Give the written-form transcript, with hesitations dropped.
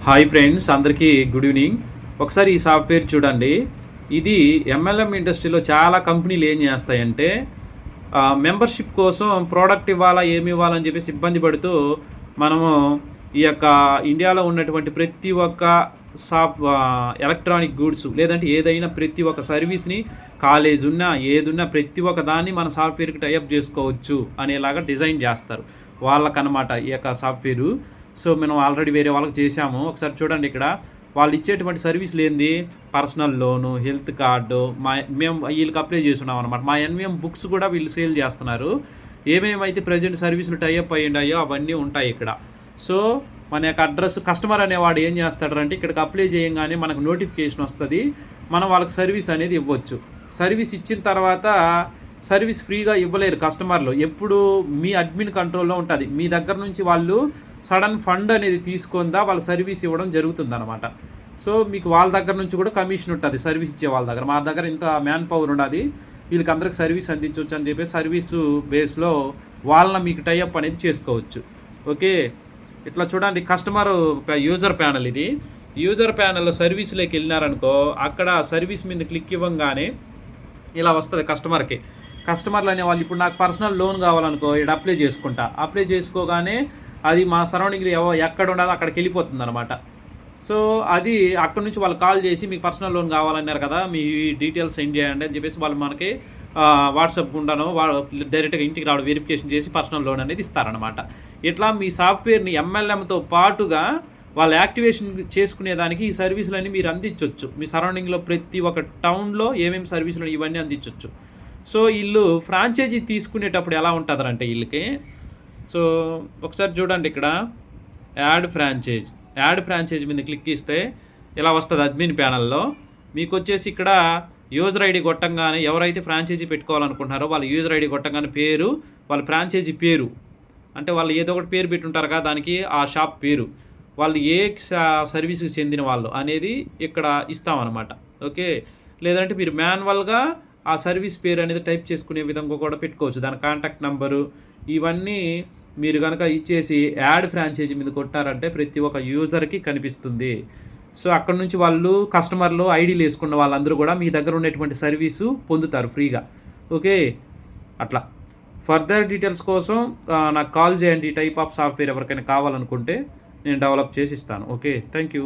Hi friends, అందరికీ good evening. ఒకసారి ఈ సాఫ్ట్వేర్ చూడండి. ఇది ఎంఎల్ఎం ఇండస్ట్రీలో చాలా కంపెనీలు ఏం చేస్తాయంటే మెంబర్షిప్ కోసం ప్రోడక్ట్ ఇవ్వాలా, ఏమి ఇవ్వాలని చెప్పేసి ఇబ్బంది పడుతూ మనము ఈ యొక్క ఇండియాలో ఉన్నటువంటి ప్రతి ఒక్క ఎలక్ట్రానిక్ గూడ్స్ లేదంటే ఏదైనా ప్రతి ఒక్క సర్వీస్ని కాలేజ్ ఉన్నా ఏదున్నా ప్రతి ఒక్క దాన్ని మన సాఫ్ట్వేర్కి టైఅప్ చేసుకోవచ్చు అనేలాగా డిజైన్ చేస్తారు వాళ్ళకనమాట ఈ యొక్క సాఫ్ట్వేరు. సో మనం ఆల్రెడీ వేరే వాళ్ళకి చేసాము. ఒకసారి చూడండి, ఇక్కడ వాళ్ళు ఇచ్చేటువంటి సర్వీసులు ఏంది, పర్సనల్ లోను, హెల్త్ కార్డు, మేము వీళ్ళకి అప్లై చేస్తున్నాం అనమాట. మా ఎన్విఎం బుక్స్ కూడా వీళ్ళు సేల్ చేస్తున్నారు. ఏమేమైతే ప్రజెంట్ సర్వీసులు టైఅప్ అయ్యాయో అవన్నీ ఉంటాయి ఇక్కడ. సో మన యొక్క అడ్రస్ కస్టమర్ అనేవాడు ఏం చేస్తాడంటే ఇక్కడికి అప్లై చేయగానే మనకు నోటిఫికేషన్ వస్తుంది, మనం వాళ్ళకి సర్వీస్ అనేది ఇవ్వచ్చు. సర్వీస్ ఇచ్చిన తర్వాత సర్వీస్ ఫ్రీగా ఇవ్వలేరు కస్టమర్లు, ఎప్పుడు మీ అడ్మిన్ కంట్రోల్లో ఉంటుంది. మీ దగ్గర నుంచి వాళ్ళు సడన్ ఫండ్ అనేది తీసుకుందా వాళ్ళ సర్వీస్ ఇవ్వడం జరుగుతుంది అనమాట. సో మీకు వాళ్ళ దగ్గర నుంచి కూడా కమిషన్ ఉంటుంది సర్వీస్ ఇచ్చే వాళ్ళ దగ్గర. మా దగ్గర ఇంత మ్యాన్ పవర్ ఉన్నది, వీళ్ళకి అందరికి సర్వీస్ అందించవచ్చు అని చెప్పి సర్వీసు బేస్లో వాళ్ళని మీకు టైఅప్ అనేది చేసుకోవచ్చు. ఓకే, ఇట్లా చూడండి, కస్టమర్ యూజర్ ప్యానల్ ఇది. యూజర్ ప్యానల్లో సర్వీస్లోకి వెళ్ళినారనుకో, అక్కడ సర్వీస్ మీద క్లిక్ ఇవ్వగానే ఇలా వస్తుంది కస్టమర్లు అనేవాళ్ళు. ఇప్పుడు నాకు పర్సనల్ లోన్ కావాలనుకో, ఇక్కడ అప్లై చేసుకోగానే అది మా సరౌండింగ్లో ఎక్కడ ఉండదో అక్కడికి వెళ్ళిపోతుంది అనమాట. సో అది అక్కడ నుంచి వాళ్ళు కాల్ చేసి మీకు పర్సనల్ లోన్ కావాలన్నారు కదా, మీ డీటెయిల్స్ సెండ్ చేయండి అని చెప్పేసి వాళ్ళు మనకి వాట్సాప్ గుండాను డైరెక్ట్గా ఇంటికి రావడం, వెరిఫికేషన్ చేసి పర్సనల్ లోన్ అనేది ఇస్తారనమాట. ఇట్లా మీ సాఫ్ట్వేర్ని ఎంఎల్ఎంతో పాటుగా వాళ్ళు యాక్టివేషన్ చేసుకునేదానికి ఈ సర్వీసులన్నీ మీరు అందించవచ్చు. మీ సరౌండింగ్లో ప్రతి ఒక్క టౌన్లో ఏమేమి సర్వీసులు ఇవన్నీ అందించవచ్చు. సో వీళ్ళు ఫ్రాంచైజీ తీసుకునేటప్పుడు ఎలా ఉంటుందంటే వీళ్ళకి, సో ఒకసారి చూడండి, ఇక్కడ యాడ్ ఫ్రాంచైజ్ మీద క్లిక్ ఇస్తే ఇలా వస్తుంది అడ్మిన్ ప్యానల్లో. మీకు వచ్చేసి ఇక్కడ యూజర్ ఐడి కొట్టంగానే ఎవరైతే ఫ్రాంచైజీ పెట్టుకోవాలనుకుంటున్నారో వాళ్ళ యూజర్ ఐడి కొట్టంగానే పేరు, వాళ్ళ ఫ్రాంచైజీ పేరు, అంటే వాళ్ళు ఏదో ఒకటి పేరు పెట్టుంటారు కదా, దానికి ఆ షాప్ పేరు, వాళ్ళు ఏ సర్వీస్కి చెందిన వాళ్ళు అనేది ఇక్కడ ఇస్తామన్నమాట. ఓకే, లేదంటే మీరు మాన్యువల్గా ఆ సర్వీస్ పేరు అనేది టైప్ చేసుకునే విధంగా కూడా పెట్టుకోవచ్చు. దాని కాంటాక్ట్ నెంబరు ఇవన్నీ మీరు కనుక ఇచ్చేసి యాడ్ ఫ్రాంచైజీ మీద కొట్టారంటే ప్రతి ఒక్క యూజర్కి కనిపిస్తుంది. సో అక్కడ నుంచి వాళ్ళు కస్టమర్లు ఐడీలు వేసుకున్న వాళ్ళందరూ కూడా మీ దగ్గర ఉన్నటువంటి సర్వీసు పొందుతారు ఫ్రీగా. ఓకే, అట్లా ఫర్దర్ డీటెయిల్స్ కోసం నాకు కాల్ చేయండి. ఈ టైప్ ఆఫ్ సాఫ్ట్వేర్ ఎవరికైనా కావాలనుకుంటే నేను డెవలప్ చేసి ఇస్తాను. Okay, thank you.